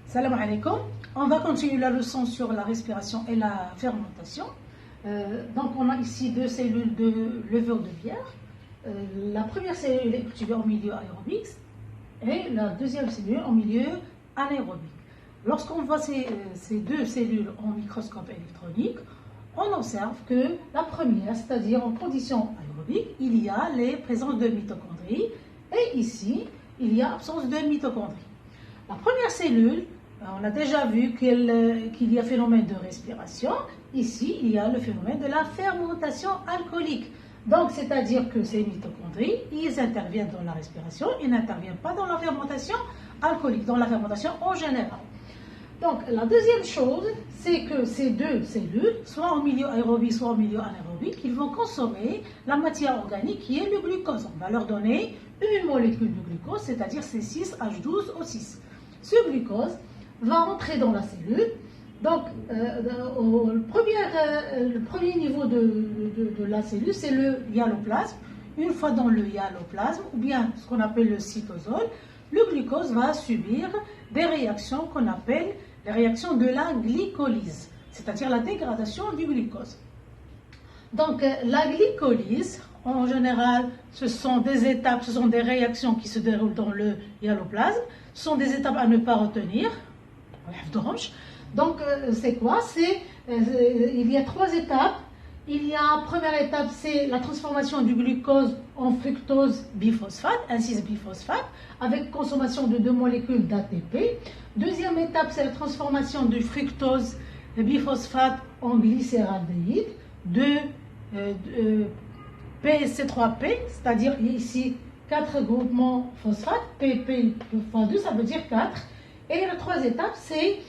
Salam alaikum. On va continuer la leçon sur la respiration et la fermentation. Donc on a ici deux cellules de levure de bière. La première cellule est cultivée en milieu aérobique et la deuxième cellule en milieu anaérobique. Lorsqu'on voit ces deux cellules en microscope électronique, on observe que la première, c'est-à-dire en condition aérobique, il y a les présences de mitochondries et ici, il y a absence de mitochondries. La première cellule, on a déjà vu qu'il y a phénomène de respiration. Ici, il y a le phénomène de la fermentation alcoolique. Donc, c'est-à-dire que ces mitochondries, ils interviennent dans la respiration, ils n'interviennent pas dans la fermentation alcoolique, dans la fermentation en général. Donc, la deuxième chose, c'est que ces deux cellules, soit en milieu aérobique, soit en milieu anaérobique, ils vont consommer la matière organique qui est le glucose. On va leur donner une molécule de glucose, c'est-à-dire C6H12O6. Ce glucose va entrer dans la cellule. Donc, le premier niveau de la cellule, c'est le hyaloplasme. Une fois dans le hyaloplasme, ou bien ce qu'on appelle le cytosol, le glucose va subir des réactions qu'on appelle les réactions de la glycolyse, c'est-à-dire la dégradation du glucose. Donc, la glycolyse, en général, ce sont des étapes, ce sont des réactions qui se déroulent dans le hyaloplasme. Ce sont des étapes à ne pas retenir. Donc, c'est quoi? Il y a trois étapes. Il y a, première étape, c'est la transformation du glucose en fructose biphosphate, 1,6-biphosphate, avec consommation de 2 molécules d'ATP. Deuxième étape, c'est la transformation du fructose biphosphate en glycéraldéhyde, de PCC3P, c'est-à-dire ici 4 groupements phosphate, PP fois 2, ça veut dire 4. Et la troisième étape, c'est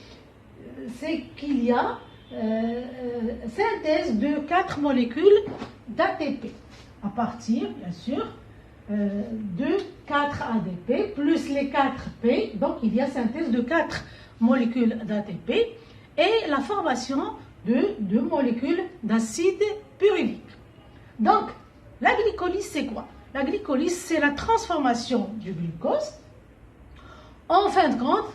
qu'il y a synthèse de 4 molécules d'ATP, à partir, bien sûr, de 4 ADP plus les 4 P, donc il y a synthèse de 4 molécules d'ATP et la formation de 2 molécules d'acide pyruvique. Donc, la glycolyse, c'est quoi? La glycolyse, c'est la transformation du glucose en fin de compte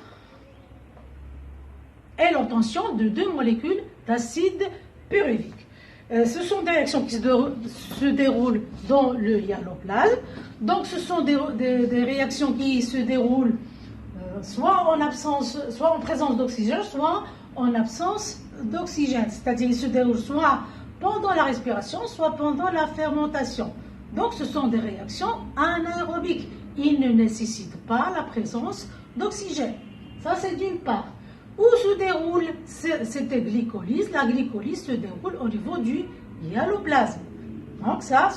et l'obtention de 2 molécules d'acide pyruvique. Ce sont des réactions qui se déroulent dans le hyaloplasme. Donc, ce sont des réactions qui se déroulent soit en présence d'oxygène, soit en absence d'oxygène. C'est-à-dire, ils se déroulent soit pendant la respiration, soit pendant la fermentation. Donc, ce sont des réactions anaérobiques. Ils ne nécessitent pas la présence d'oxygène. Ça, c'est d'une part. Où se déroule cette glycolyse? La glycolyse se déroule au niveau du hyaloplasme. Donc ça,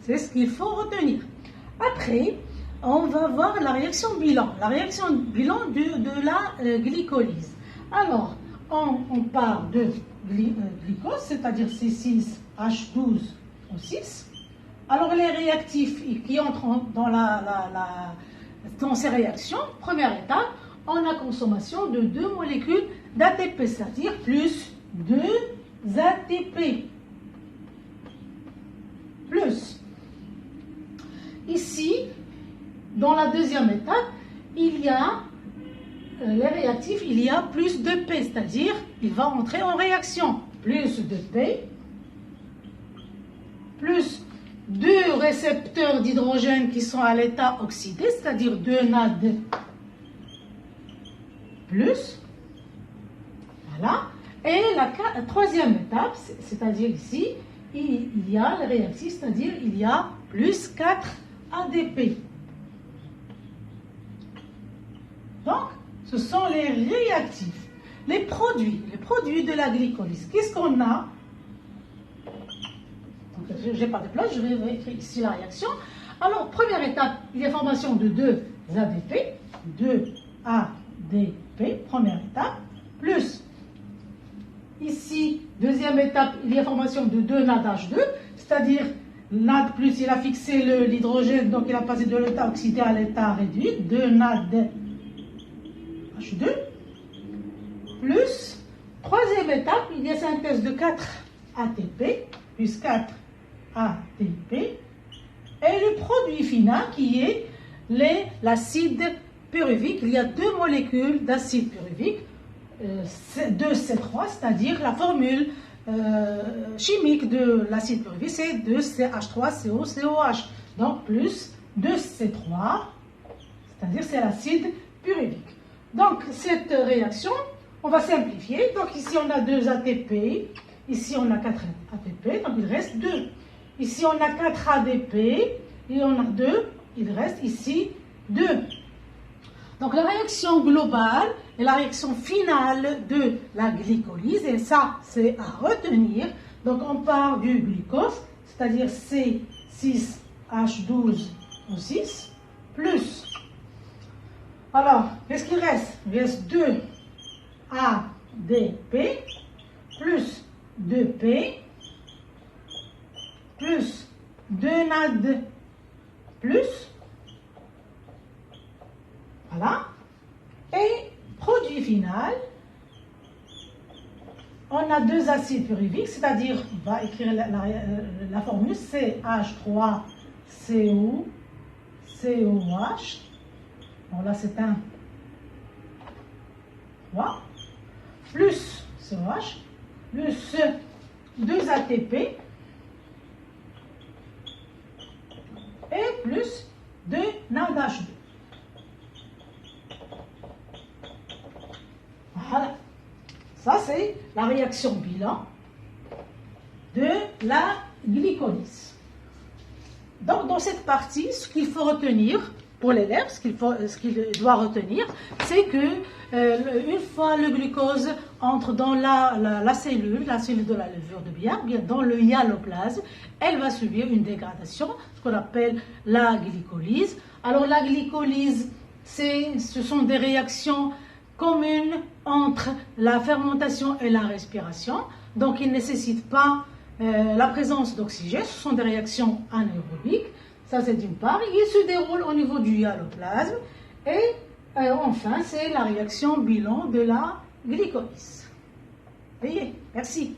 c'est ce qu'il faut retenir. Après, on va voir la réaction bilan. La réaction bilan de la glycolyse. Alors, on part de glucose, c'est-à-dire C6H12O6. Alors, les réactifs qui entrent dans ces réactions, première étape, on a consommation de 2 molécules d'ATP, c'est-à-dire plus 2 ATP. Plus. Ici, dans la deuxième étape, il y a les réactifs, il y a plus de P, c'est-à-dire il va entrer en réaction. Plus de P, plus 2 récepteurs d'hydrogène qui sont à l'état oxydé, c'est-à-dire 2 NAD+. Plus, voilà, et la troisième étape, c'est-à-dire ici, il y a le réactif, c'est-à-dire il y a plus 4 ADP. Donc, ce sont les réactifs, les produits de la glycolyse. Qu'est-ce qu'on a? Je n'ai pas de place, je vais écrire ici la réaction. Alors, première étape, il y a formation de 2 ADP, 2 ADP, première étape, plus, ici, deuxième étape, il y a formation de 2 NADH2, c'est-à-dire NAD+, il a fixé l'hydrogène, donc il a passé de l'état oxydé à l'état réduit, 2 NADH2, plus, troisième étape, il y a synthèse de 4 ATP, plus 4 ATP, et le produit final qui est l'acide pyruvique, il y a deux molécules d'acide pyruvique, 2C3, c'est-à-dire la formule chimique de l'acide pyruvique, c'est 2CH3COCOH. Donc plus 2C3, c'est-à-dire c'est l'acide pyruvique. Donc cette réaction, on va simplifier. Donc ici on a 2 ATP, ici on a 4 ATP, donc il reste 2. Ici on a 4 ADP, et on a 2, il reste ici 2. Donc la réaction globale et la réaction finale de la glycolyse, et ça c'est à retenir. Donc on part du glucose, c'est-à-dire C6H12O6, plus, alors qu'est-ce qu'il reste? Il reste 2 ADP, plus 2P, plus 2 NAD, plus, voilà, et produit final, on a 2 acides pyruviques, c'est-à-dire, on va écrire la formule CH3COCOH, bon là c'est un 3, plus COH, plus 2 ATP, et plus 2 NADH2. Voilà. Ça, c'est la réaction bilan de la glycolyse. Donc, dans cette partie, ce qu'il faut retenir pour l'élève, ce qu'il doit retenir, c'est que une fois le glucose entre dans la cellule de la levure de bière, bien dans le hyaloplasme, elle va subir une dégradation, ce qu'on appelle la glycolyse. Alors la glycolyse, ce sont des réactions communes entre la fermentation et la respiration, donc il ne nécessite pas la présence d'oxygène, ce sont des réactions anaérobiques. Ça, c'est d'une part, il se déroule au niveau du hyaloplasme. Et enfin, c'est la réaction bilan de la glycolyse. Voyez, merci.